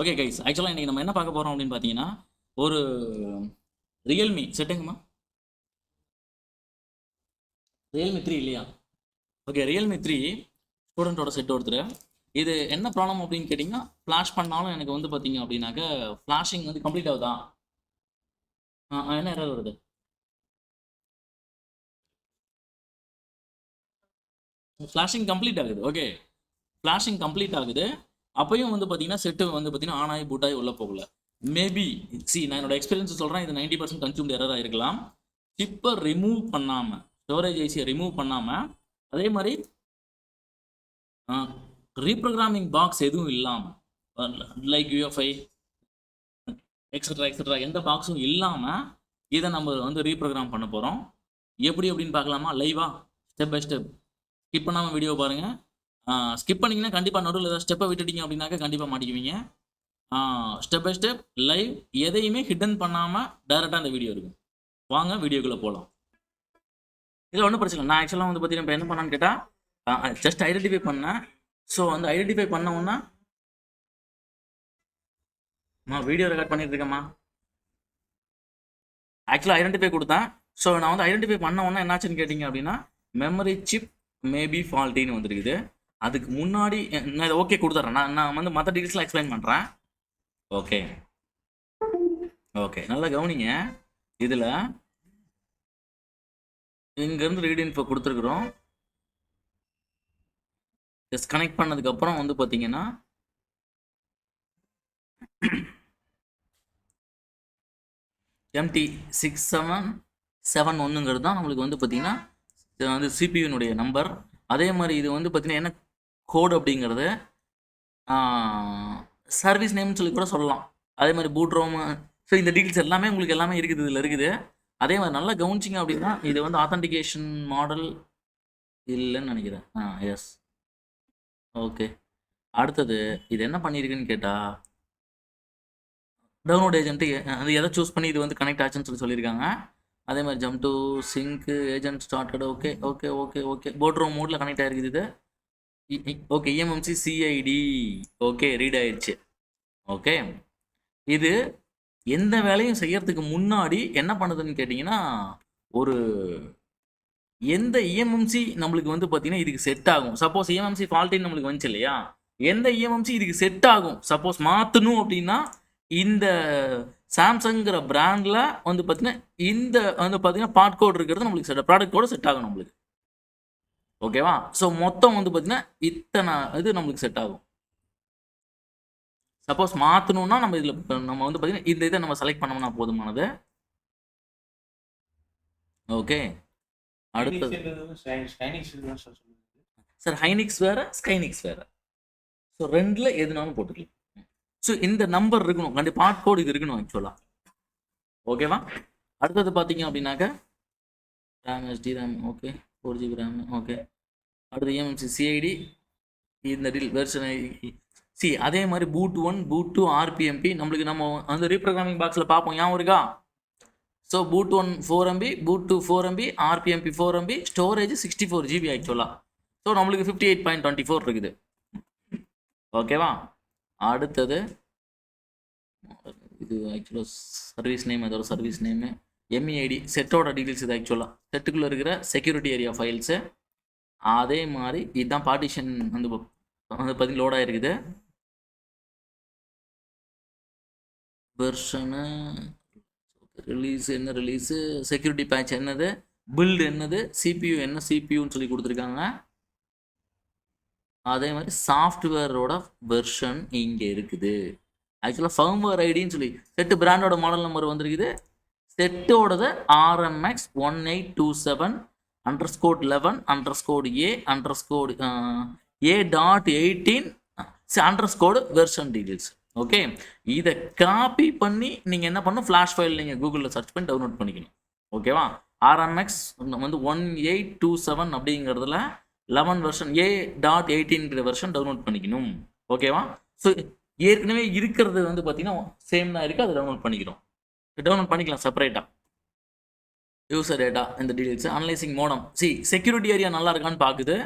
Okay guys, ஆக்சுவலாக இன்றைக்கி நம்ம என்ன பார்க்க போகிறோம் அப்படின்னு பார்த்தீங்கன்னா, ஒரு ரியல்மி செட்டுங்கம்மா. ரியல்மி 3 இல்லையா? ஓகே, ரியல்மி 3 ஸ்டூடெண்ட்டோட செட் ஒருத்தர். இது என்ன ப்ராப்ளம் அப்படின்னு கேட்டிங்கன்னா, ஃப்ளாஷ் பண்ணாலும் எனக்கு வந்து பார்த்தீங்க அப்படின்னாக்க ஃப்ளாஷிங் வந்து கம்ப்ளீட் ஆகுதா? என்ன எரர் வருது? ஃப்ளாஷிங் கம்ப்ளீட் ஆகுது. ஓகே, ஃப்ளாஷிங் கம்ப்ளீட் ஆகுது. அப்பயும் வந்து பார்த்தீங்கன்னா செட்டு வந்து பார்த்தீங்கன்னா ஆன் ஆகி பூட் ஆகி உள்ள போகல. மேபி நான் என்னோட எக்ஸ்பீரியன்ஸ் சொல்கிறேன், இது 90% கன்சியூம்டு எரராக இருக்கலாம். சிப்பை ரிமூவ் பண்ணாமல், ஸ்டோரேஜ் ஐசியை ரிமூவ் பண்ணாமல், அதே மாதிரி ரீப்ரோக்ராமிங் பாக்ஸ் எதுவும் இல்லாமல், லைக் யூஎஃப்ஐ எக்ஸட்ரா எந்த பாக்ஸும் இல்லாமல் இதை நம்ம வந்து ரீப்ரோக்ராம் பண்ண போகிறோம். எப்படி அப்படின்னு பார்க்கலாமா? லைவா ஸ்டெப் பை ஸ்டெப் ஸ்கிப் பண்ணாமல் வீடியோ பாருங்கள். ஸ்கிப் பண்ணிங்கன்னா கண்டிப்பாக நடுவில் ஏதாவது ஸ்டெப்பை விட்டுட்டீங்க அப்படின்னாக்க கண்டிப்பாக மாட்டிக்குவீங்க. ஸ்டெப் பை ஸ்டெப் லைவ், எதையுமே ஹிடன் பண்ணாமல் டைரெக்டாக அந்த வீடியோ இருக்கும். வாங்க வீடியோக்குள்ளே போகலாம். இதில் ஒன்றும் பிரச்சனை இல்லை. நான் ஆக்சுவலாக வந்து பார்த்தீங்கன்னா இப்போ என்ன பண்ணான்னு கேட்டால் ஜஸ்ட் ஐடென்டிஃபை பண்ணேன். ஸோ வந்து ஐடென்டிஃபை பண்ணோன்னா வீடியோ ரெக்கார்ட் பண்ணிட்டு இருக்கேம்மா. ஆக்சுவலாக ஐடென்டிஃபை கொடுத்தேன். ஸோ நான் வந்து ஐடென்டிஃபை பண்ண உடனே என்னாச்சுன்னு கேட்டிங்க அப்படின்னா, மெமரி சிப் மேபி ஃபால்ட்டின்னு வந்துருக்குது. அதுக்கு முன்னாடி நான் இதை ஓகே கொடுத்துட்றேன். நான் வந்து மற்ற டீட்டெயில்ஸ்லாம் எக்ஸ்பிளைன் பண்ணுறேன். ஓகே ஓகே, நல்லா கவனிங்க. இதில் இங்கேருந்து ரீட் இன்ஃபோ கொடுத்துருக்குறோம். கனெக்ட் பண்ணதுக்கப்புறம் வந்து பார்த்தீங்கன்னா MT6771 தான் நம்மளுக்கு வந்து பார்த்தீங்கன்னா வந்து சிபியூனுடைய நம்பர். அதே மாதிரி இது வந்து பார்த்தீங்கன்னா என்ன கோடு அப்படிங்கிறது சர்வீஸ் நேம்னு சொல்லி கூட சொல்லலாம். அதே மாதிரி பூட் ரோம். ஸோ இந்த டீட்டெயில்ஸ் எல்லாமே உங்களுக்கு எல்லாமே இருக்குது, இதில் இருக்குது. அதே மாதிரி நல்லா கவனிச்சிங்க அப்படின்னா இது வந்து ஆத்தன்டிகேஷன் மாடல் இல்லைன்னு நினைக்கிறேன். எஸ். ஓகே, அடுத்தது இது என்ன பண்ணியிருக்குன்னு கேட்டால், டவுன்லோட் ஏஜென்ட்டு அது எதை சூஸ் பண்ணி இது வந்து கனெக்ட் ஆச்சுன்னு சொல்லியிருக்காங்க. அதே மாதிரி jump to sync agent started. Okay okay okay okay, boot ROM மோடில் கனெக்ட் ஆகிருக்குது இது. Okay, EMMC CID okay read ஆயிடுச்சு. ஓகே, இது எந்த வேலையும் செய்யறதுக்கு முன்னாடி என்ன பண்ணுதுன்னு கேட்டிங்கன்னா, ஒரு எந்த இஎம்எம்சி நம்மளுக்கு வந்து பார்த்தீங்கன்னா இதுக்கு செட் ஆகும். சப்போஸ் இஎம்எம்சி ஃபால்ட்டின்னு நம்மளுக்கு வந்துச்சு இல்லையா, எந்த இஎம்எம்சி இதுக்கு செட் ஆகும், சப்போஸ் மாற்றணும் அப்படின்னா இந்த சாம்சங்கிற பிராண்டில் வந்து பார்த்தீங்கன்னா இந்த வந்து பார்த்தீங்கன்னா பார்ட் கோட் இருக்கிறது நம்மளுக்கு செட், ப்ராடக்ட் கோடு செட் ஆகும் நம்மளுக்கு. ஓகேவா? ஸோ மொத்தம் வந்து பார்த்தீங்கன்னா இத்தனை இது நம்மளுக்கு செட் ஆகும். சப்போஸ் மாற்றணும்னா நம்ம இதில் நம்ம வந்து பார்த்தீங்கன்னா இந்த இதை நம்ம செலக்ட் பண்ணோம்னா போதுமானது. ஓகே, அடுத்தது சார் ஹைனிக்ஸ் வேறு ஸ்கைனிக்ஸ் வேறு. ஸோ ரெண்டில் எதுனாலும் போட்டுக்கலாம். ஸோ இந்த நம்பர் இருக்கணும், கண்டிப்பாக பார்ட் கோட் இது இருக்கணும் ஆக்சுவலாக. ஓகேவா? அடுத்தது பார்த்தீங்க அப்படின்னாக்க RAM SD RAM okay 4GB RAM okay. அடுத்து இஎம்எம்சி சிஐடி இந்த டீல் வெர்ஷன் அதே மாதிரி பூட் 1 பூட் 2 ஆர்பிஎம்பி நம்மளுக்கு நம்ம வந்து ரீப்ரோக்ராமிங் பாக்ஸில் பார்ப்போம், ஞாபகம் இருக்கா? So boot 1 4MB, boot 2 4MB, ஆர்பிஎம்பி 4MB, storage 64GB ஆக்சுவலாக. ஸோ நம்மளுக்கு 58.24 இருக்குது. ஓகேவா? அடுத்தது இது ஆக்சுவலாக சர்வீஸ் நேம், அதோட சர்வீஸ் நேமு எம்இஐடி செட்டோட டீட்டெயில்ஸ். இது ஆக்சுவலாக செட்டுக்குள்ளே இருக்கிற செக்யூரிட்டி ஏரியா ஃபைல்ஸு. அதே மாதிரி இதுதான் பார்ட்டிஷன் வந்து பார்த்தீங்கன்னா லோட் ஆகிருக்குது. வெர்ஷனு ரிலீஸ் என்ன ரிலீஸு, செக்யூரிட்டி பேட்ச் என்னது, பில்டு என்னது, சிபியூ என்ன சிபியூன்னு சொல்லி கொடுத்துருக்காங்க. அதே மாதிரி சாஃப்ட்வேரோட வெர்ஷன் இங்கே இருக்குது. ஆக்சுவலாக ஃபர்ம்வேர் ஐடின்னு சொல்லி செட்டு பிராண்டோட மாடல் நம்பர் வந்துருக்குது. செட்டோடது RMX 1827_A_A.18 version details. Okay, இதை காப்பி பண்ணி நீங்கள் என்ன பண்ணணும், ஃப்ளாஷ் ஃபைல் நீங்கள் கூகுளில் சர்ச் பண்ணி டவுன்லோட் பண்ணிக்கணும். ஓகேவா? RMX வந்து 1827 அப்படிங்கிறதுல 11 வெர்ஷன் A.18 வெர்ஷன் டவுன்லோட் பண்ணிக்கணும். ஓகேவா? ஸோ ஏற்கனவே இருக்கிறது வந்து பார்த்தீங்கன்னா சேம் தான் இருக்குது, அதை டவுன்லோட் பண்ணிக்கிறோம். டவுன்லோட் பண்ணிக்கலாம் செப்பரேட்டாக. யூசர் டேட்டா இந்த details, analysing modem. Security area நல்லா இருக்கான்னு பார்க்குது.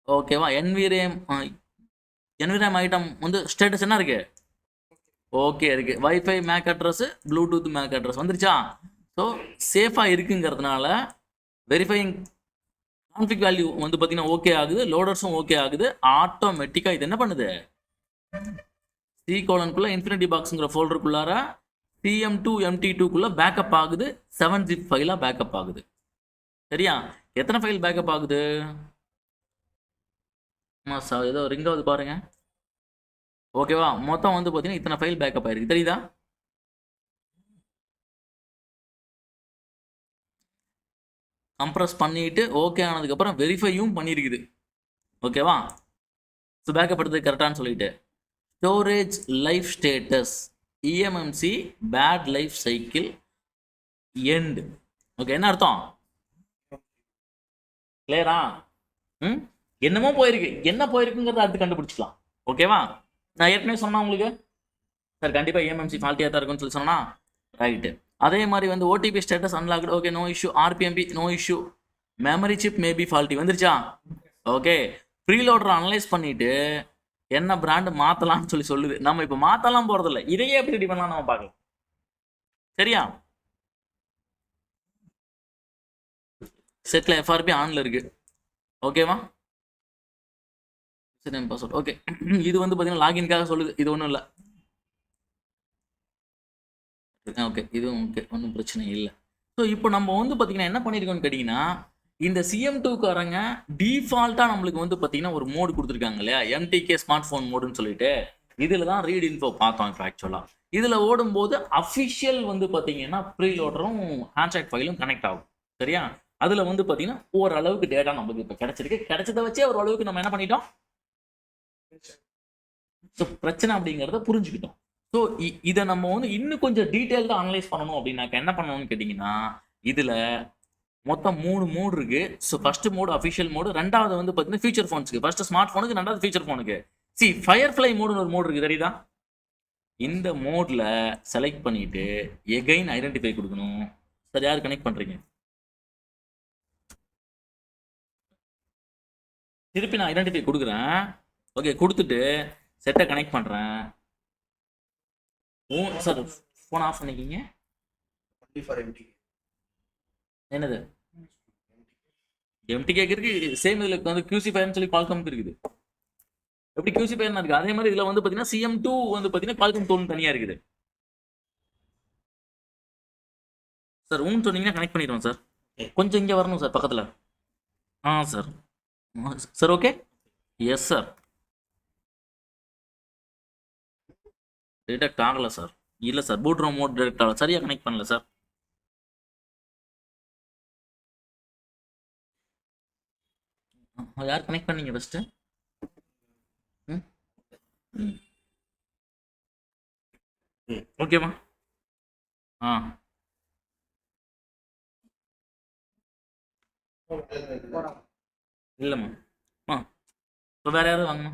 ஓகேவா? என்விராம் ஐட்டம் வந்து ஸ்டேட்டஸ் என்ன இருக்கு? ஓகே இருக்கு. Wifi MAC address, Bluetooth MAC address வந்துருச்சா? ஸோ சேஃபாக இருக்குங்கிறதுனால வெரிஃபைங் கான்ஃபிக் வேல்யூ வந்து பார்த்தீங்கன்னா ஓகே ஆகுது, லோடர்ஸும் ஓகே ஆகுது. ஆட்டோமேட்டிக்காக இது என்ன பண்ணுது? சி கோலனுக்குள்ள இன்ஃபினிட்டி பாக்ஸுங்கிற ஃபோல்டருக்குள்ளார CM2 MT2க்குள்ள பேக்கப் ஆகுது. 7 zip ஃபைலாக பேக்கப் ஆகுது. சரியா? எத்தனை ஃபைல் பேக்கப் ஆகுது? ஏதோ ரிங் ஆகுது பாருங்க. ஓகேவா? மொத்தம் வந்து பார்த்தீங்கன்னா இத்தனை ஃபைல் பேக்கப் ஆயிருக்கு. தெரியுதா? கம்ப்ரஸ் பண்ணிட்டு ஓகே ஆனதுக்கப்புறம் வெரிஃபையும் பண்ணியிருக்குது. ஓகேவா? ஸோ பேக்கப் எடுத்தது கரெக்டானு சொல்லிட்டு storage life status EMMC bad life cycle end. Okay, என்ன அர்த்தம்? கிளியரா? என்னமோ போயிருக்கு, என்ன போயிருக்குங்கிறத அடுத்து கண்டுபிடிச்சிக்கலாம். ஓகேவா? நான் ஏற்கனவே சொன்னா உங்களுக்கு சார் கண்டிப்பாக EMMC ஃபால்ட்டியாக தான் இருக்குன்னு சொல்லி சொன்னா ரைட்டு. அதே மாதிரி வந்து OTP status unlocked. Okay, no issue. RPMP no issue. Memory chip maybe faulty வந்துருச்சா? ஓகே, ப்ரீலோடரை அனலைஸ் பண்ணிட்டு என்ன பிராண்டு மாற்றலாம்னு சொல்லி சொல்லுது. நம்ம இப்போ மாற்றலாம் போகிறதில்ல, இதையே எப்படி ரெடி பண்ணலாம் நம்ம பார்க்கலாம். சரியா? செட்டில் FRP ஆனில் இருக்கு. ஓகேவா? சரி, பாஸ்வேர்ட் ஓகே. இது வந்து பார்த்தீங்கன்னா லாகின்காக சொல்லுது, இது ஒன்றும் இல்லை. ஓகே, இதுவும் ஓகே, ஒன்றும் பிரச்சனை இல்லை. ஸோ இப்போ நம்ம வந்து பார்த்தீங்கன்னா என்ன பண்ணியிருக்கோம்னு கேட்டிங்கன்னா, இந்த CM2காரங்க டிஃபால்ட்டாக நம்மளுக்கு வந்து பார்த்தீங்கன்னா ஒரு மோடு கொடுத்துருக்காங்க இல்லையா, MTK ஸ்மார்ட் ஃபோன் மோடுன்னு சொல்லிட்டு. இதில் தான் ரீட் இன்ஃபோ பார்த்தோம். இப்போ ஆக்சுவலாக இதில் ஓடும்போது அஃபிஷியல் வந்து பார்த்தீங்கன்னா ப்ரீலோடரும் ஹேண்ட்ராய்ட் ஃபைலும் கனெக்ட் ஆகும். சரியா? அதில் வந்து பார்த்தீங்கன்னா ஓரளவுக்கு டேட்டா நமக்கு இப்போ கிடைச்சிருக்கு. கிடைச்சதை வச்சே ஓரளவுக்கு நம்ம என்ன பண்ணிட்டோம், ஸோ பிரச்சனை அப்படிங்கிறத புரிஞ்சுக்கிட்டோம். ஸோ இதை நம்ம வந்து இன்னும் கொஞ்சம் டீட்டெயில்டாக அனலைஸ் பண்ணணும் அப்படின்னாக்க என்ன பண்ணணும்னு கேட்டிங்கன்னா, இதில் மொத்தம் 3 மோடு இருக்கு. So first mode official mode, ரெண்டாவது வந்து பார்த்தீங்கன்னா ஃபியூச்சர் ஃபோன்ஸ்க்கு, ஃபர்ஸ்ட் ஸ்மார்ட் ஃபோனுக்கு, ரெண்டாவது ஃபியூச்சர் ஃபோனுக்கு. ஃபயர்ஃப்ளை மோடுன்னு ஒரு மோடு இருக்கு, தெரியுதா? இந்த மோடில் செலக்ட் பண்ணிட்டு எகைன் ஐடென்டிஃபை கொடுக்கணும். சார் யார் கனெக்ட் பண்ணுறீங்க? திருப்பி நான் ஐடென்டிஃபை கொடுக்குறேன். ஓகே, கொடுத்துட்டு செட்டை கனெக்ட் பண்ணுறேன். சார் ஃபோன் ஆஃப் பண்ணிக்கிங்க. என்னது MTK இருக்கு? சேம் இதில் வந்து QC ஃபயர்னு சொல்லி Qualcomm இருக்குது. எப்படி QC ஃபயர்னா இருக்குது, அதே மாதிரி இதில் வந்து பார்த்தீங்கன்னா CM2 வந்து பார்த்தீங்கன்னா Qualcomm தோல் தனியாக இருக்குது. சார் சொன்னீங்கன்னா கனெக்ட் பண்ணிடுவோம் சார். கொஞ்சம் இங்கே வரணும் சார் பக்கத்தில். Sir sir okay. Yes sir. Detect ஆகலை சார். இல்லை sir, boot ROM mode detect ஆகலை, சரியாக கனெக்ட் பண்ணல சார். யார் கனெக்ட் பண்ணீங்க ஃபஸ்ட்டு? ஓகேவா? இல்லைம்மா. இப்போ வேற யாரும் வாங்கம்மா.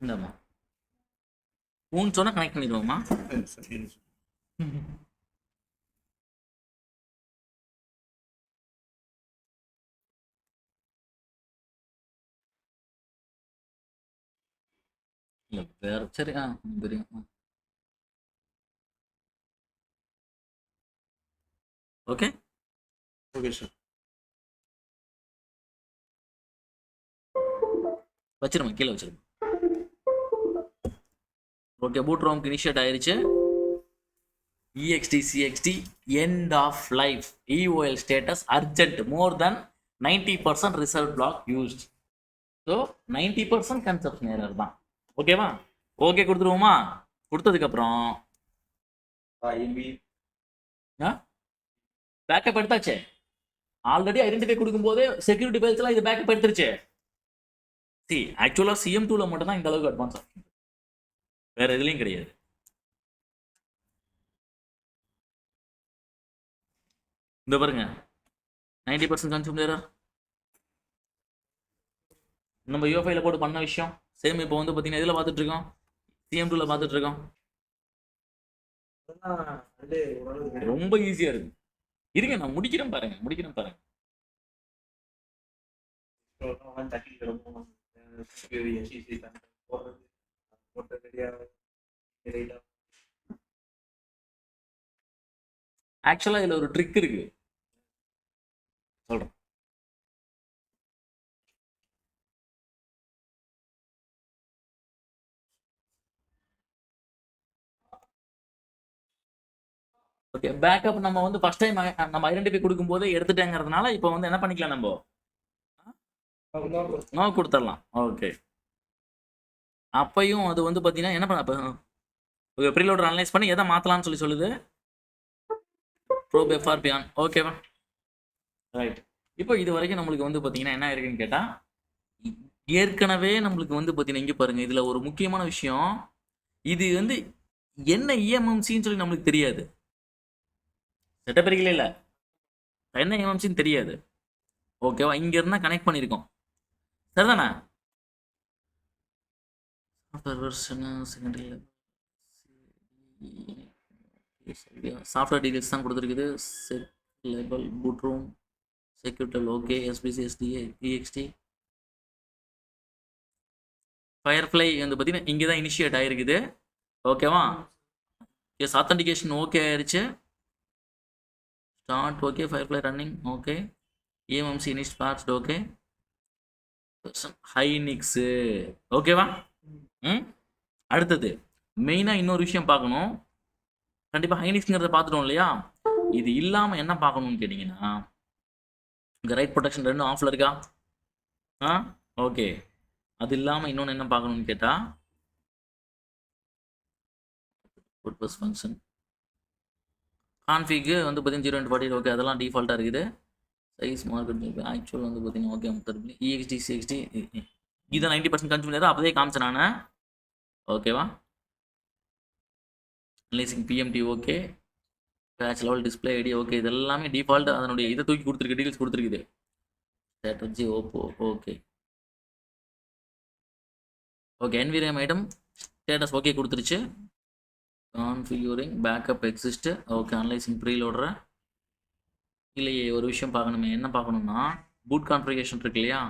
இந்தாம்மா. சொன்னா கனெக்ட் பண்ணிடுவோம்மா. இல்லை வேற சரி. தெரியும். Okay okay sir. வச்சிருமா, கீழே வச்சிருமா. ஓகே, பூட் ரோம்க்கு இனிஷியேட் ஆயிருச்சு. EXT end of life EOL status urgent more than 90% reserved block used. So 90% consumption error தான். ஓகேவா? ஓகே கொடுத்துருவோமா? கொடுத்ததுக்கப்புறம் பேக்கப் எடுத்தாச்சு. ஆல்ரெடி ஐடென்டிஃபை கொடுக்கும்போதே செக்யூரிட்டி ஃபைல்ஸ்லாம் இது பேக்கப் எடுத்துருச்சு. ஆக்சுவலாக CM2ல மட்டும் தான் இந்த அளவுக்கு அட்வான்ஸ் ஆகும், வேற எதுலையும் கிடையாது. இந்த பாருங்க 90% கன்சூம் எரர். நம்ம யூஎஃப்ஐல போட்டு பண்ண விஷயம் சேம். இப்போ வந்து பார்த்தீங்கன்னா இதில் பார்த்துட்டு இருக்கோம், CM2ல பார்த்துட்டு இருக்கோம். ரொம்ப ஈஸியாக இருக்கு. இருங்க நான் முடிக்கிறேன் பாருங்க. ஆக்சுவலா இதுல ஒரு ட்ரிக் இருக்கு, சொல்றேன். ஓகே, பேக்கப் நம்ம வந்து ஃபர்ஸ்ட் டைம் நம்ம ஐடென்டிஃபை கொடுக்கும்போது எடுத்துட்டேங்கிறதுனால இப்போ வந்து என்ன பண்ணிக்கலாம், நம்ம நோ கொடுத்துடலாம். ஓகே, அப்பையும் அது வந்து பார்த்தீங்கன்னா என்ன பண்ண ப்ரீலோடர் அனலைஸ் பண்ணி எதை மாற்றலாம்னு சொல்லுது, ப்ரோப் எஃப்ஆர்பி ஆன். ஓகேவா, ரைட். இப்போ இது வரைக்கும் நம்மளுக்கு வந்து பார்த்தீங்கன்னா என்ன இருக்குன்னு கேட்டால், ஏற்கனவே நம்மளுக்கு வந்து பார்த்தீங்கன்னா இங்கே பாருங்க, இதில் ஒரு முக்கியமான விஷயம், இது வந்து என்ன இஎம்எம்சின்னு சொல்லி நம்மளுக்கு தெரியாது. செட்டப் இருக்கல இல்லை, என்ன இஎம்எம்சின்னு தெரியாது. ஓகேவா, இங்க இருந்தா கனெக்ட் பண்ணியிருக்கோம், சரிதானே? Software version secondary software details தான் கொடுத்துருக்குது. செட் லேபல், பூட் ரூம், செக்யூரிட்டல், okay, SPC, STA, PXT, Firefly வந்து பார்த்தீங்கன்னா இங்கே தான் இனிஷியேட் ஆகிருக்குது. ஓகேவா, எஸ், ஆத்தன்டிகேஷன் ஓகே ஆயிடுச்சு. Start okay, Firefly running okay, eMMC init parts okay, Hynix ஓகேவா. அடுத்தது மெயினாக இன்னொரு விஷயம் பார்க்கணும், கண்டிப்பாக ஹைனிக்ஸ்ங்கிறத பார்த்துட்டோம் இல்லையா. இது இல்லாமல் என்ன பார்க்கணும்னு கேட்டிங்கன்னா, இங்கே ரைட் ப்ரொடெக்ஷன் ரெண்டும் ஆஃபில் இருக்கா? ஓகே, அது இல்லாமல் இன்னொன்று என்ன பார்க்கணும்னு கேட்டால், பர்பஸ் ஃபங்க்ஷன் கான்ஃபிக்கு வந்து பார்த்தீங்கன்னா 0 ஓகே, அதெல்லாம் டிஃபால்ட்டாக இருக்குது. சைஸ் மார்க்கெட் ஆக்சுவல் வந்து பார்த்தீங்கன்னா ஓகே, இஎக்ஸ்டி சிஎக்ஸ்டி இதை 90% கன்சியூம் பண்ணி அப்போதே காமிச்சேன் நான். ஓகேவா, analysing PMT okay, patch level display ID okay, இது எல்லாமே டிஃபால்ட் அதனுடைய இதை தூக்கி கொடுத்துருக்கு, டீடைல்ஸ் கொடுத்துருக்குது. Strategy Oppo okay, okay, environment item status okay கொடுத்துருச்சு. Configuring backup exist okay, analysing ப்ரீலோடரை இல்லையே, ஒரு விஷயம் பார்க்கணுமே, என்ன பார்க்கணும்னா பூட் கான்ஃபிகரேஷன் இருக்கு இல்லையா.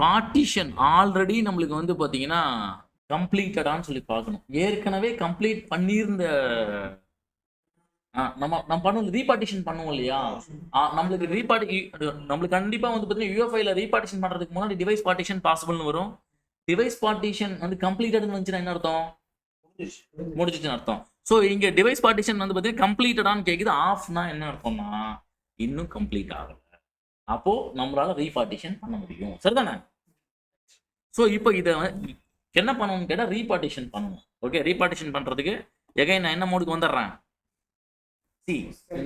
பார்ட்டிஷன் ஆல்ரெடி நம்மளுக்கு வந்து பார்த்தீங்கன்னா கம்ப்ளீட்டடான்னு சொல்லி பார்க்கணும். ஏற்கனவே கம்ப்ளீட் பண்ணியிருந்த நம்ம பண்ணுவோம், ரீபார்ட்டிஷன் பண்ணுவோம் இல்லையா. நம்மளுக்கு கண்டிப்பாக வந்து பார்த்தீங்கன்னா யூஎஃப்ஐல ரீபார்ட்டிஷன் பண்ணுறதுக்கு முன்னாடி டிவைஸ் பார்ட்டிஷன் பாசிபிள்னு வரும். டிவைஸ் பார்ட்டிஷன் வந்து கம்ப்ளீட்டட்னு வந்துச்சுன்னா என்ன அர்த்தம், முடிஞ்சிச்சுன்னு அர்த்தம். ஸோ இங்கே டிவைஸ் பார்ட்டிஷன் வந்து பார்த்தீங்கன்னா கம்ப்ளீட்டடான்னு கேட்குது, ஆஃப்னா என்ன அர்த்தம்னா இன்னும் கம்ப்ளீட் ஆகலை, அப்போ நம்மளால ரீபார்ட்டிஷன் பண்ண முடியும், சரிதானே? ஸோ இப்போ இதை என்ன பண்ணணும்னு கேட்டால் ரீபார்ட்டிஷன் பண்ணணும். ஓகே, ரீபார்ட்டிஷன் பண்ணுறதுக்கு எகைன் நான் என்ன மோடுக்கு வந்துடுறேன்.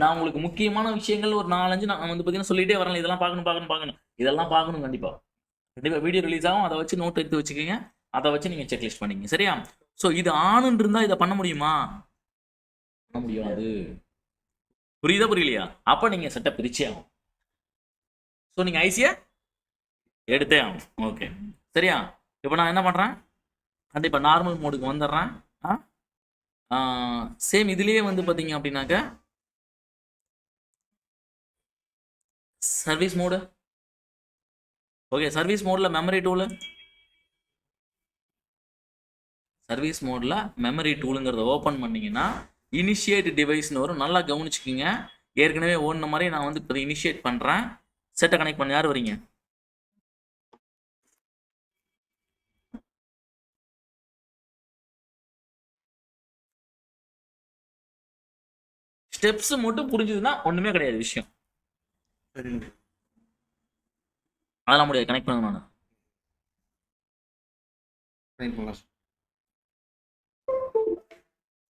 நான் உங்களுக்கு முக்கியமான விஷயங்கள் ஒரு 4-5 நான் வந்து பார்த்தீங்கன்னா சொல்லிட்டே வரேன், இதெல்லாம் பார்க்கணும், இதெல்லாம் பார்க்கணும் கண்டிப்பாக வீடியோ ரிலீஸ் ஆகும், அதை வச்சு நோட் எடுத்து வச்சுக்கோங்க, அதை வச்சு நீங்கள் செக்லிஸ்ட் பண்ணிங்க, சரியா? ஸோ இது ஆணுன்னு இருந்தால் இதை பண்ண முடியுமா? பண்ண முடியாது. புரியலையா? அப்போ நீங்கள் செட்டப் பிரிச்சே ஆகும். ஸோ நீங்கள் ஐசியை எடுத்தே ஆகும். ஓகே, சரியா? இப்போ நான் என்ன பண்ணுறேன், கண்டிப்பாக நார்மல் மோடுக்கு வந்துடுறேன். சேம் இதுலேயே வந்து பார்த்தீங்க அப்படின்னாக்க சர்வீஸ் மோடு ஓகே, சர்வீஸ் மோடில் மெமரி டூலுங்கிறத ஓப்பன் பண்ணிங்கன்னா இனிஷியேட் டிவைஸ்னு வரும். நல்லா கவனிச்சுக்கிங்க, ஏற்கனவே ஓடின மாதிரி நான் வந்து இப்போ இனிஷியேட் பண்ணுறேன். செட்டை கனெக்ட் பண்ண யார் வரீங்க? ஸ்டெப்ஸ் மட்டும் புரிஞ்சுதுன்னா ஒன்றுமே கிடையாது விஷயம். அதெல்லாம் முடியாது, கனெக்ட் பண்ணுங்க. நான்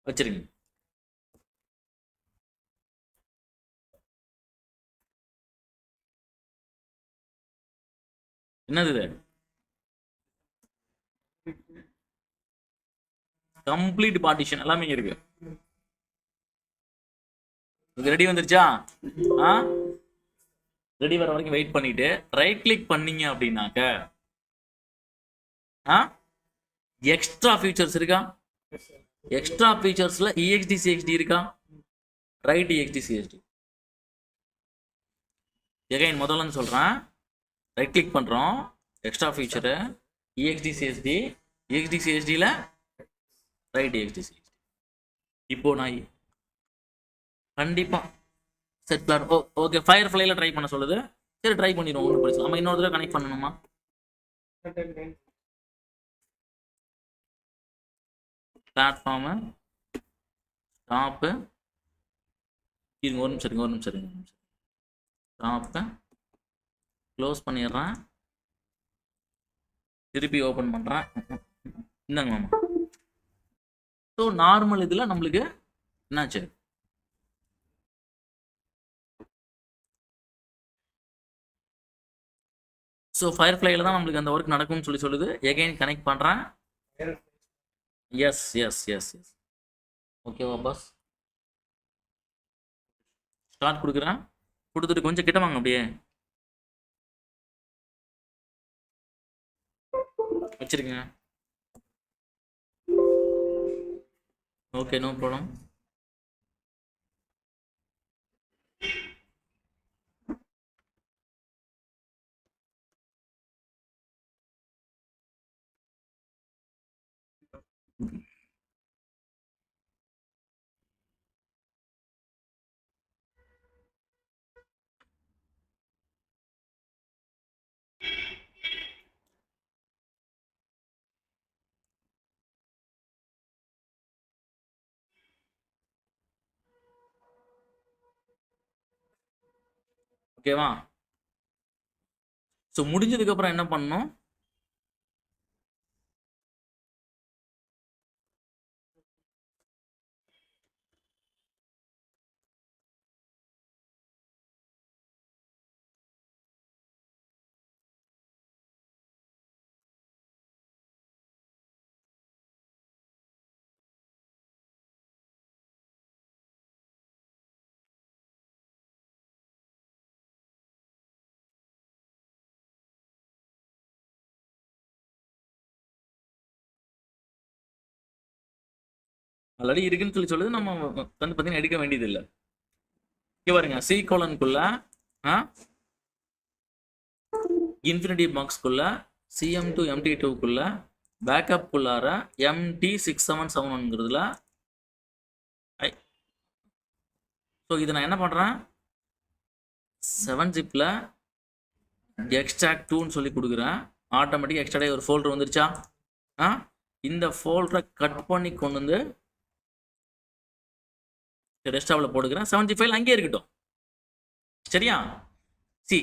வச்சிருங்க. என்னது இது? கம்ப்ளீட் பார்ட்டிஷன் எல்லாமே இருக்கு. ரெடி வந்துருச்சா? ரெடி வர வரைக்கும் வெயிட் பண்ணிட்டு ரைட் கிளிக் பண்ணீங்க அப்படின்னாக்க எக்ஸ்ட்ரா ஃபீச்சர்ஸ் இருக்கா? எக்ஸ்ட்ரா ஃபீச்சர்ஸில் EXD இருக்கா? ரைட் EXD எகைன் முதல்ல சொல்கிறேன். ரைட் கிளிக் பண்ணுறோம், extra feature EXD right EXD. இப்போ நான் கண்டிப்பாக செட் பிளான் ஓகே ஃபயர் ஃப்ளைல ட்ரை பண்ண சொல்லுது. சரி ட்ரை பண்ணிடுவோம், ஒன்றும் பிரச்சனை. நம்ம இன்னொரு தடவை கனெக்ட் பண்ணணுமா? பிளாட்ஃபார்மு ஸ்டாப்பு இருங்க, ஒரு நிமிஷம் ஸ்டாப்பை க்ளோஸ் பண்ணிடுறேன், திருப்பி ஓப்பன் பண்ணுறேன். இந்தாங்க மாமா. ஸோ நார்மல் இதில் நம்மளுக்கு என்னாச்சு? ஸோ ஃபயர் ஃப்ளைல தான் நம்மளுக்கு அந்த ஒர்க் நடக்கும்னு சொல்லுது. எகைன் கனெக்ட் பண்ணுறேன். எஸ் ஓகேவா பாஸ்? ஸ்டார்ட் கொடுக்குறேன். கொடுத்துட்டு கொஞ்சம் கிட்ட வாங்க, அப்படியே வச்சிருக்கேங்க. Okay, no problem. ஓகேவா? ஸோ முடிஞ்சதுக்கப்புறம் என்ன பண்ணணும்? ஆல்ரெடி இருக்குன்னு சொல்லுது. நம்ம வந்து பார்த்தீங்கன்னா எடுக்க வேண்டியது இல்லை. இங்கே பாருங்க, சி கோலனுக்குள்ள இன்ஃபினிட்டி பாக்ஸ்க்குள்ள CM to MT2க்குள்ள பேக்கப் குள்ளார MT6771ங்கிறதுல. ஸோ இதை நான் என்ன பண்ணுறேன், 7-zipல எக்ஸ்ட்ராக்ட் 2ன்னு சொல்லி கொடுக்குறேன். ஆட்டோமேட்டிக் எக்ஸ்ட்ரா ஒரு ஃபோல்டர் வந்துருச்சா? இந்த ஃபோல்டரை கட் பண்ணி கொண்டு வந்து டெஸ்க்டாப்பில் போட்டுக்கிறேன். 7G ஃபைல் அங்கேயே இருக்கட்டும், சரியா? சி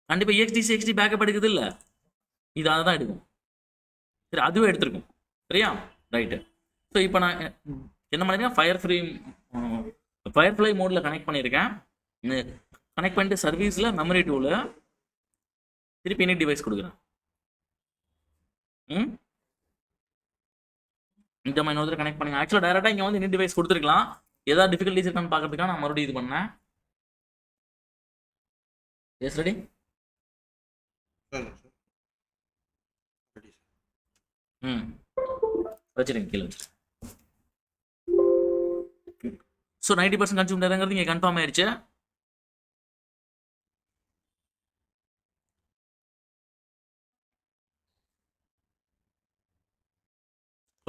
கண்டிப்பாக EXD பேக்கப் எடுக்குது இல்லை, இது அதை தான் எடுக்கும். சரி, அதுவே எடுத்துருக்கும், சரியா? ரைட்டு. ஸோ இப்போ நான் என்ன பண்ணியிருக்கேன், ஃபயர் ஃப்ளை மோடில் கனெக்ட் பண்ணியிருக்கேன். கனெக்ட் பண்ணிட்டு சர்வீஸில் மெமரி டூவில் திருப்பி இனிட் டிவைஸ் கொடுக்குறேன். இந்த மாதிரி இன்னொரு கனெக்ட் பண்ணுங்க. ஆக்சுவலாக டேரெக்டாக இங்கே வந்து இனிட் டிவைஸ் கொடுத்துருக்கலாம். ஏதாவது டிஃபிகல்ட்டிஸ் இருக்கான்னு பார்க்கறதுக்காக நான் மறுபடியும் இது பண்ணேன். S ready? வச்சிருங்க, கீழே வச்சிருங்க. ஸோ 90% கன்சியூம் டேங்கிறது இங்கே கன்ஃபார்ம் ஆயிடுச்சு.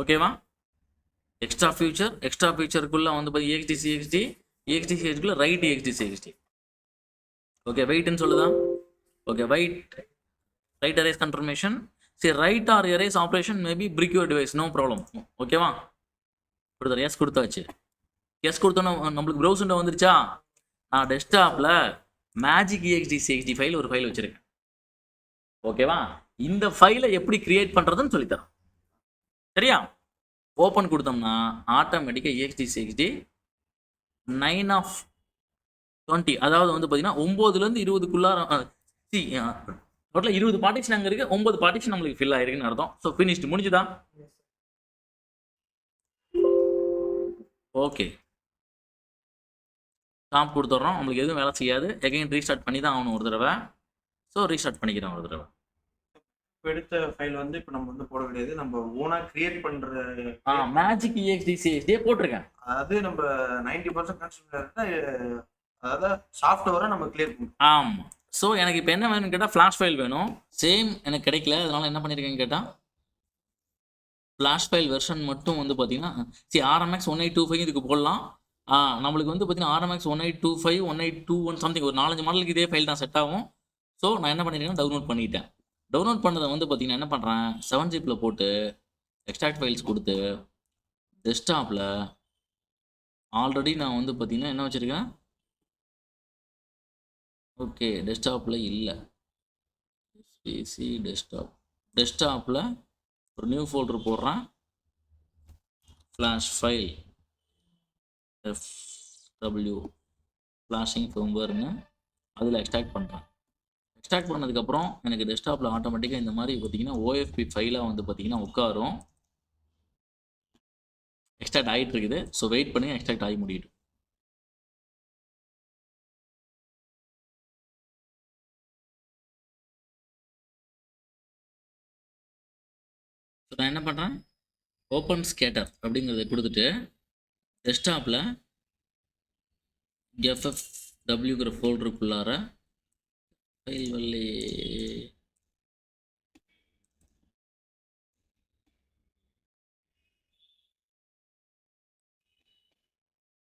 ஓகேவா? எக்ஸ்ட்ரா ஃபியூச்சருக்குள்ள வந்து EXD ரைட் EXD. ஓகே, வெயிட்னு சொல்லுதா? Okay, write erase confirmation. சரி, write or erase operation maybe brick your device, no problem. ஓகேவா? கொடுத்தாரு, எஸ் கொடுத்தாச்சு. எஸ் கொடுத்தோன்னா நம்மளுக்கு ப்ரௌசர் வந்துருச்சா? நான் டெஸ்க்டாப்பில் மேஜிக் EXD ஃபைல் ஒரு ஃபைல் வச்சிருக்கேன். ஓகேவா? இந்த ஃபைலை எப்படி கிரியேட் பண்ணுறதுன்னு சொல்லித்தரேன், சரியா? ஓப்பன் கொடுத்தோம்னா ஆட்டோமேட்டிக்காக EXD 9/20, அதாவது வந்து பார்த்தீங்கன்னா 9லேருந்து 20க்குள்ளார டோட்டலாக 20 பார்ட்டிஷன் அங்கே இருக்குது, 9 பார்ட்டிஷன் நம்மளுக்கு ஃபில் ஆயிருக்குன்னு அர்த்தம். ஸோ ஃபினிஷ்டு, முடிஞ்சுதா? ஓகே, ஸ்டாப் கொடுத்துட்றோம். நம்மளுக்கு எதுவும் வேலை செய்யாது. எகைன் ரீஸ்டார்ட் பண்ணி தான் ஆகணும் ஒரு தடவை. ஸோ ரீஸ்டார்ட் பண்ணிக்கிறேன் ஒரு தடவை. இப்போ எடுத்த ஃபைல் வந்து இப்போ நம்ம வந்து போட கிடையாது, நம்ம ஓனா கிரியேட் பண்ற மேஜிக் EXDCSD போட்டிருக்கேன். அதாவது நம்ம 90% கன்ஸ்ட்ரக்டர் அதாவது சாஃப்ட்வேரை நம்ம கிளியர் பண்ணுறோம். ஆமா. ஸோ எனக்கு இப்போ என்ன வேணும்னு கேட்டால் ஃப்ளாஷ் ஃபைல் வேணும். சேம் எனக்கு கிடைக்கல, அதனால என்ன பண்ணியிருக்கேன்னு கேட்டால் ஃப்ளாஷ் ஃபைல் வெர்ஷன் மட்டும் வந்து பார்த்தீங்கன்னா RMX 1825 இதுக்கு போடலாம். நம்மளுக்கு வந்து பார்த்தீங்கன்னா RMX 1825 1821 சம்திங் ஒரு 4-5 மாடலுக்கு இதே ஃபைல் தான் செட் ஆகும். ஸோ நான் என்ன பண்ணியிருக்கேன், டவுன்லோட் பண்ணிட்டேன். டவுன்லோட் பண்ணதை வந்து பார்த்தீங்கன்னா என்ன பண்ணுறேன், 7-zip போட்டு எக்ஸ்ட்ராக்ட் ஃபைல்ஸ் கொடுத்து டெஸ்க்டாப்பில் ஆல்ரெடி நான் வந்து பார்த்தீங்கன்னா என்ன வச்சுருக்கேன், ஓகே டெஸ்க்டாப்பில் இல்லை, பிசி டெஸ்க்டாப்பில் ஒரு நியூ ஃபோல்டர் போடுறேன், ஃப்ளாஷ் ஃபைல் FW ஃப்ளாஷிங் ஃபர்ம்வேர்னு அதில் எக்ஸ்ட்ராக்ட் பண்ணுறேன். எக்ஸ்ட்ராக்ட் பண்ணதுக்கப்புறம் எனக்கு டெஸ்க்டாப்பில் ஆட்டோமேட்டிக்காக இந்த மாதிரி பார்த்தீங்கன்னா OFP ஃபைலாக வந்து பார்த்தீங்கன்னா உட்காரும். எக்ஸ்ட்ராக்ட் ஆகிட்டு இருக்குது. ஸோ வெயிட் பண்ணி எக்ஸ்ட்ராக்ட் ஆகி முடியும். ஸோ நான் என்ன பண்ணுறேன், ஓப்பன் ஸ்கேட்டர் அப்படிங்கிறத கொடுத்துட்டு டெஸ்க்டாப்பில் FFWங்கிற ஃபோல்டருக்குள்ளார ஃபைல் வள்ளி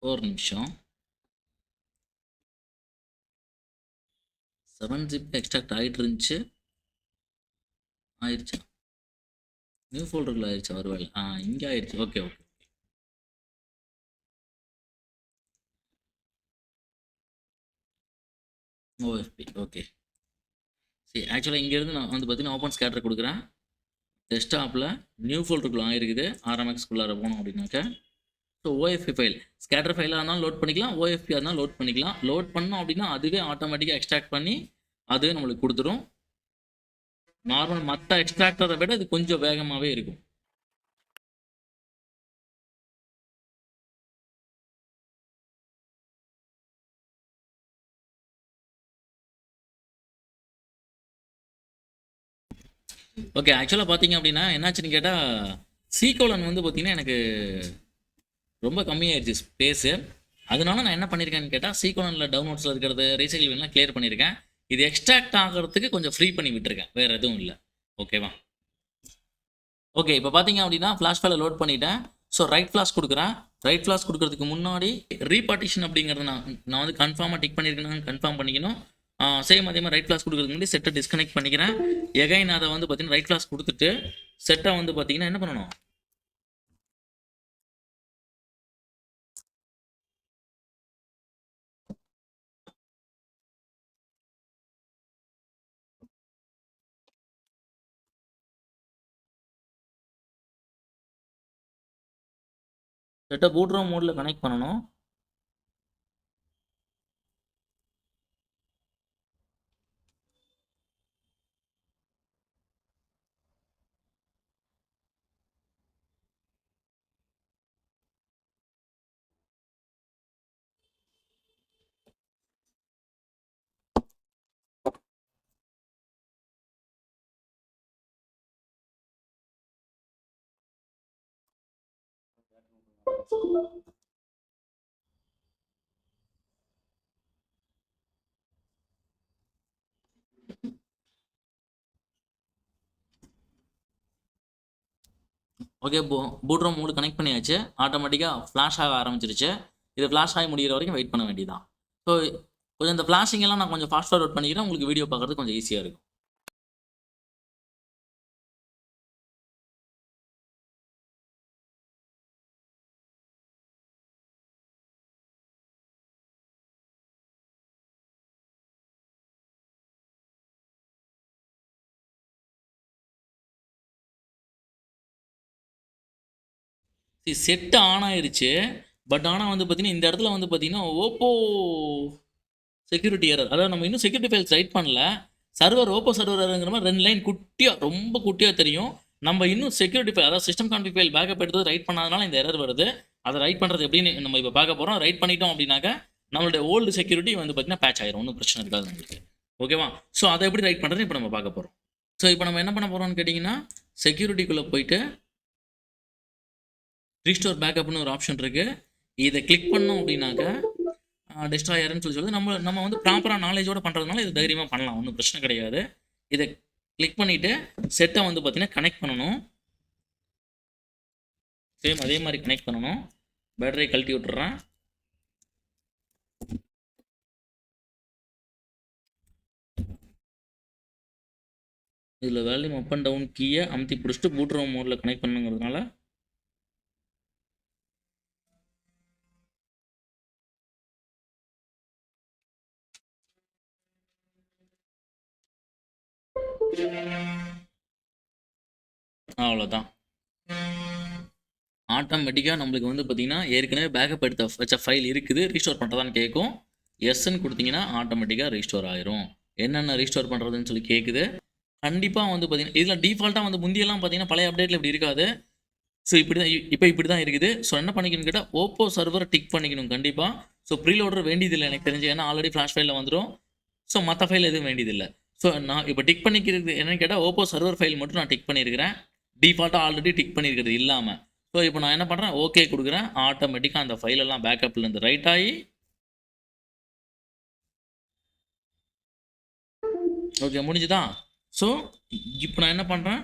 ஒரு நிமிஷம் 7-zip எக்ஸ்ட்ராக்ட் ஆகிட்டு இருந்துச்சு, ஆயிடுச்சா நியூ ஃபோல்டருக்குள்ள ஆயிடுச்சு ஒருவேளை, இங்கே ஆயிடுச்சு. Okay okay OFP okay. சரி ஆக்சுவலாக இங்கேருந்து நான் வந்து பார்த்தீங்கன்னா ஓப்பன் ஸ்கேட்டர் கொடுக்குறேன். டெஸ்க்டாப்பில் நியூ ஃபோல்டருக்குள்ள ஆகிருக்குது, RMXக்குள்ளார போனோம் அப்படின்னாக்க. ஸோ OFP ஃபைல் ஸ்கேட்டர் ஃபைலாக இருந்தாலும் லோட் பண்ணிக்கலாம், OFP இருந்தாலும் லோட் பண்ணிக்கலாம். லோட் பண்ணோம் அப்படின்னா அதுவே ஆட்டோமேட்டிக்காக எக்ஸ்ட்ராக்ட் பண்ணி அதுவே நம்மளுக்கு கொடுத்துரும். நார்மல் மற்ற எக்ஸ்ட்ராக்டரை விட இது கொஞ்சம் வேகமாகவே இருக்கும். ஓகே ஆக்சுவலாக பார்த்தீங்க அப்படின்னா என்னாச்சுன்னு கேட்டால் சீகோலன் வந்து பார்த்தீங்கன்னா எனக்கு ரொம்ப கம்மியாயிடுச்சு ஸ்பேஸு. அதனால நான் என்ன பண்ணியிருக்கேன்னு கேட்டால் சீகோலனில் டவுன்லோட்ஸில் இருக்கிறது ரீசைக்கிள் வேணால் கிளியர் பண்ணியிருக்கேன். இது எக்ஸ்ட்ராக்ட் ஆகிறதுக்கு கொஞ்சம் ஃப்ரீ பண்ணி விட்டுருக்கேன், வேறு எதுவும் இல்லை. ஓகேவா? ஓகே இப்போ பார்த்தீங்க அப்படின்னா ஃப்ளாஷ் ஃபைலை லோட் பண்ணிட்டேன். ஸோ ரைட் ஃப்ளாஷ் கொடுக்குறேன். ரைட் ஃப்ளாஷ் கொடுக்கறதுக்கு முன்னாடி ரீபார்ட்டிஷன் அப்படிங்கிறத நான் வந்து கன்ஃபார்மாக டிக் பண்ணியிருக்கேன்னு கன்ஃபார்ம் பண்ணிக்கணும். சேம் அதே மாதிரி ரைட் ஃப்ளாஷ் கொடுக்குறதுக்கு முன்னாடி செட்டை டிஸ்கனெக்ட் பண்ணிக்கிறேன். எகைன் அதை வந்து பார்த்தீங்கன்னா ரைட் ஃப்ளாஷ் கொடுத்துட்டு செட்டை வந்து பார்த்தீங்கன்னா என்ன பண்ணணும், செட்டை பூட் ரோம் மோடில் கனெக்ட் பண்ணணும். Okay boot ROM mode connect பண்ணியாச்சு. ஆட்டோமேட்டிக்காக ஃப்ளாஷ் ஆக ஆரம்பிச்சிருச்சு. இது ஃப்ளாஷ் ஆகி முடிகிற வரைக்கும் வெயிட் பண்ண வேண்டியதான். ஸோ கொஞ்சம் இந்த ஃப்ளாஷிங் எல்லாம் நான் கொஞ்சம் ஃபாஸ்ட் ஃபார்வர்ட் பண்ணிக்கிறேன், உங்களுக்கு வீடியோ பார்க்குறது கொஞ்சம் ஈஸியாக இருக்கும். செட்டு ஆன் ஆயிருச்சு. பட் ஆனால் வந்து பார்த்தீங்கன்னா இந்த இடத்துல வந்து பார்த்தீங்கன்னா ஓப்போ செக்யூரிட்டி எரர், அதாவது நம்ம இன்னும் செக்யூரிட்டி ஃபைல்ஸ் ரைட் பண்ணல. சர்வர் ஓப்போ சர்வர் எரருங்கிற மாதிரி 2 லைன் குட்டியாக ரொம்ப குட்டியாக தெரியும். நம்ம இன்னும் செக்யூரிட்டி ஃபைல் அதாவது சிஸ்டம் கான்ஃபிக் ஃபைல் பேக்கப் எடுத்து ரைட் பண்ணாதனால இந்த எரர் வருது. அதை ரைட் பண்ணுறது எப்படின்னு நம்ம இப்போ பார்க்க போகிறோம். ரைட் பண்ணிட்டோம் அப்படின்னாக்கா நம்மளுடைய ஓல்டு செக்யூரிட்டி வந்து பார்த்தீங்கன்னா பேட்ச் ஆயிரும், ஒன்றும் பிரச்சனை இருக்காது நம்மளுக்கு. ஓகேவா? ஸோ அதை எப்படி ரைட் பண்ணுறது இப்போ நம்ம பார்க்க போகிறோம். ஸோ இப்போ நம்ம என்ன பண்ண போகிறோம்னு கேட்டிங்கன்னா செக்யூரிட்டிக்குள்ளே போயிட்டு ரீஸ்டோர் பேக்கப்னு ஒரு ஆப்ஷன் இருக்குது. இதை கிளிக் பண்ணோம் அப்படின்னாக்க டெஸ்ட்ராயர்னு சொல்லி நம்ம வந்து ப்ராப்பராக நாலேஜோடு பண்ணுறதுனால இது தைரியமாக பண்ணலாம், ஒன்றும் பிரச்சனை கிடையாது. இதை கிளிக் பண்ணிவிட்டு செட்டை வந்து பார்த்திங்கன்னா கனெக்ட் பண்ணணும். சேம் அதே மாதிரி கனெக்ட் பண்ணணும். பேட்டரியை கழட்டி விட்டுறேன். இதில் வேல்யூம் அப் அண்ட் டவுன் கீயை அமுத்தி பிடிச்சிட்டு பூட் ரோம் மோடில் கனெக்ட் பண்ணுங்கிறதுனால அவ்வளோதான். ஆட்டோமேட்டிக்காக நம்மளுக்கு வந்து பார்த்திங்கன்னா ஏற்கனவே பேக்கப் எடுத்த வச்ச ஃபைல் இருக்குது, ரீஸ்டோர் பண்ணுறதான்னு கேட்கும். எஸ்ன்னு கொடுத்தீங்கன்னா ஆட்டோமேட்டிக்காக ரீஸ்டோர் ஆயிரும். என்னென்ன ரீஸ்டோர் பண்ணுறதுன்னு சொல்லி கேட்குது. கண்டிப்பாக வந்து பார்த்திங்கன்னா இதில் டிஃபால்ட்டாக வந்து முந்தியெல்லாம் பார்த்திங்கன்னா பழைய அப்டேட்டில் இப்படி இருக்காது. ஸோ இப்படி தான் இருக்குது. ஸோ என்ன பண்ணிக்கணும்னு கேட்டால் ஓப்போ சர்வரை டிக் பண்ணிக்கணும் கண்டிப்பாக. ஸோ ப்ரீலோடர் வேண்டியதில்லை எனக்கு தெரிஞ்சு, ஏன்னா ஆல்ரெடி ஃப்ளாஷ் ஃபைலில் வந்துடும். ஸோ மற்ற ஃபைல் எதுவும் வேண்டியதில்லை. ஸோ நான் இப்போ டிக் பண்ணிக்கிறது என்னென்னு கேட்டால் ஓப்போ சர்வர் ஃபைல் மட்டும் நான் டிக் பண்ணியிருக்கிறேன். டிஃபால்ட்டாக ஆல்ரெடி டிக் பண்ணியிருக்கிறது இல்லாமல். ஸோ இப்போ நான் என்ன பண்ணுறேன், ஓகே கொடுக்குறேன். ஆட்டோமேட்டிக்காக அந்த ஃபைலெல்லாம் பேக்கப்லேருந்து ரைட் ஆகி ஓகே முடிஞ்சுதா. ஸோ இப்போ நான் என்ன பண்ணுறேன்,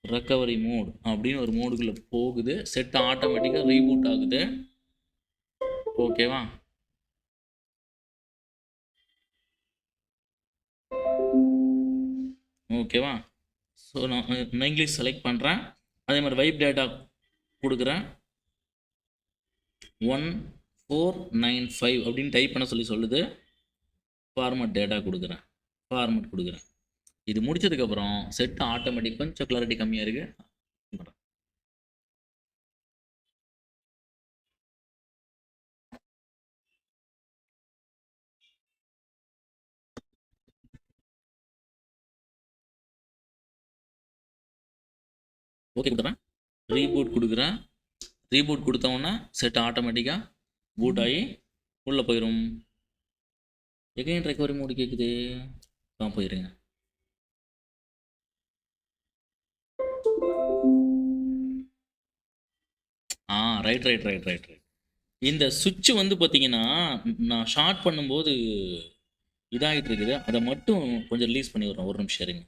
ரெக்கவரி மோட் அப்படின்னு ஒரு மோடுக்குள்ளே போகுது. செட் ஆட்டோமேட்டிக்காக ரீபூட் ஆகுது. ஓகேவா. ஓகேவா. ஸோ நான் இங்கிலீஷ் செலக்ட் பண்ணுறேன். அதே மாதிரி வைப் டேட்டா கொடுக்குறேன். 1495 அப்படின்னு டைப் பண்ண சொல்லுது. ஃபார்மட் டேட்டா கொடுக்குறேன். ஃபார்மட் கொடுக்குறேன். இது முடிச்சதுக்கப்புறம் செட் ஆட்டோமேட்டிக் கொஞ்சம் கிளாரிட்டி கம்மியாக இருக்குது. ஓகே கொடுத்துறேன். ரீபூட் கொடுக்குறேன். ரீபூட் கொடுத்தோன்னே செட் ஆட்டோமேட்டிக்காக பூட் ஆகி உள்ளே போயிடும். எகைன் ரெக்கவரி மோடு கேட்குது. போயிருங்க. ரைட். இந்த சுவிட்ச் வந்து பார்த்தீங்கன்னா நான் ஷார்ட் பண்ணும்போது இதாகிட்டு இருக்குது. அதை மட்டும் கொஞ்சம் ரிலீஸ் பண்ணி விட்றேன். ஒரு நிமிஷம் இருங்க.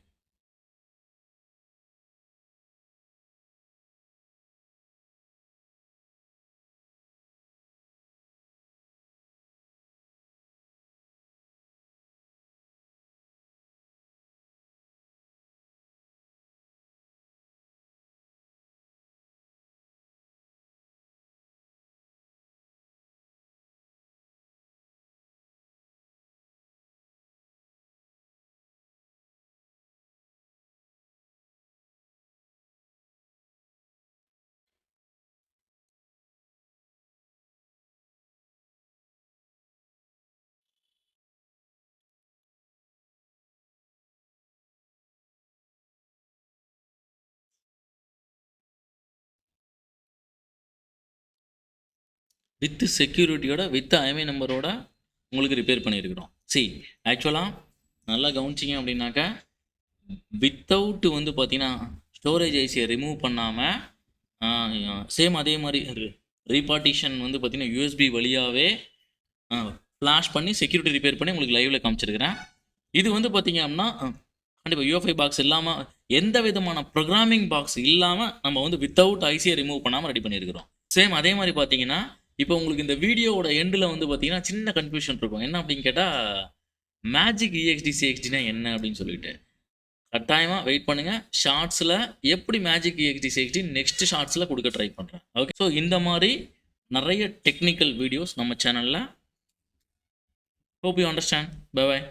வித் செக்யூரிட்டியோட வித் ஐஎம்ஐ நம்பரோட உங்களுக்கு ரிப்பேர் பண்ணியிருக்கிறோம். ஆக்சுவலாக நல்லா கவனிச்சிங்க அப்படின்னாக்கா வித்தவுட் வந்து பார்த்தீங்கன்னா ஸ்டோரேஜ் ஐசியை ரிமூவ் பண்ணாமல் சேம் அதே மாதிரி ரீபார்ட்டிஷன் வந்து பார்த்தீங்கன்னா யூஎஸ்பி வழியாகவே ஃப்ளாஷ் பண்ணி செக்யூரிட்டி ரிப்பேர் பண்ணி உங்களுக்கு லைவில் காமிச்சிருக்கிறேன். இது வந்து பார்த்தீங்க அப்படின்னா கண்டிப்பாக யூஎஃப்ஐ பாக்ஸ் இல்லாமல் எந்த விதமான ப்ரோக்ராமிங் பாக்ஸ் இல்லாமல் நம்ம வந்து வித்தவுட் ஐசியை ரிமூவ் பண்ணாமல் ரெடி பண்ணியிருக்கிறோம். சேம் அதே மாதிரி பார்த்தீங்கன்னா இப்போ உங்களுக்கு இந்த வீடியோவோட எண்டில் வந்து பார்த்தீங்கன்னா சின்ன கன்ஃபியூஷன் இருக்கும். என்ன அப்படின்னு கேட்டால் மேஜிக் EXD CXDனா என்ன அப்படின்னு சொல்லிட்டு கட்டாயமாக வெயிட் பண்ணுங்கள். ஷார்ட்ஸில் எப்படி மேஜிக் EXD CXD நெக்ஸ்ட் ஷார்ட்ஸில் கொடுக்க ட்ரை பண்ணுறேன். ஓகே. ஸோ இந்த மாதிரி நிறைய டெக்னிக்கல் வீடியோஸ் நம்ம சேனலில். Hope you understand. Bye bye.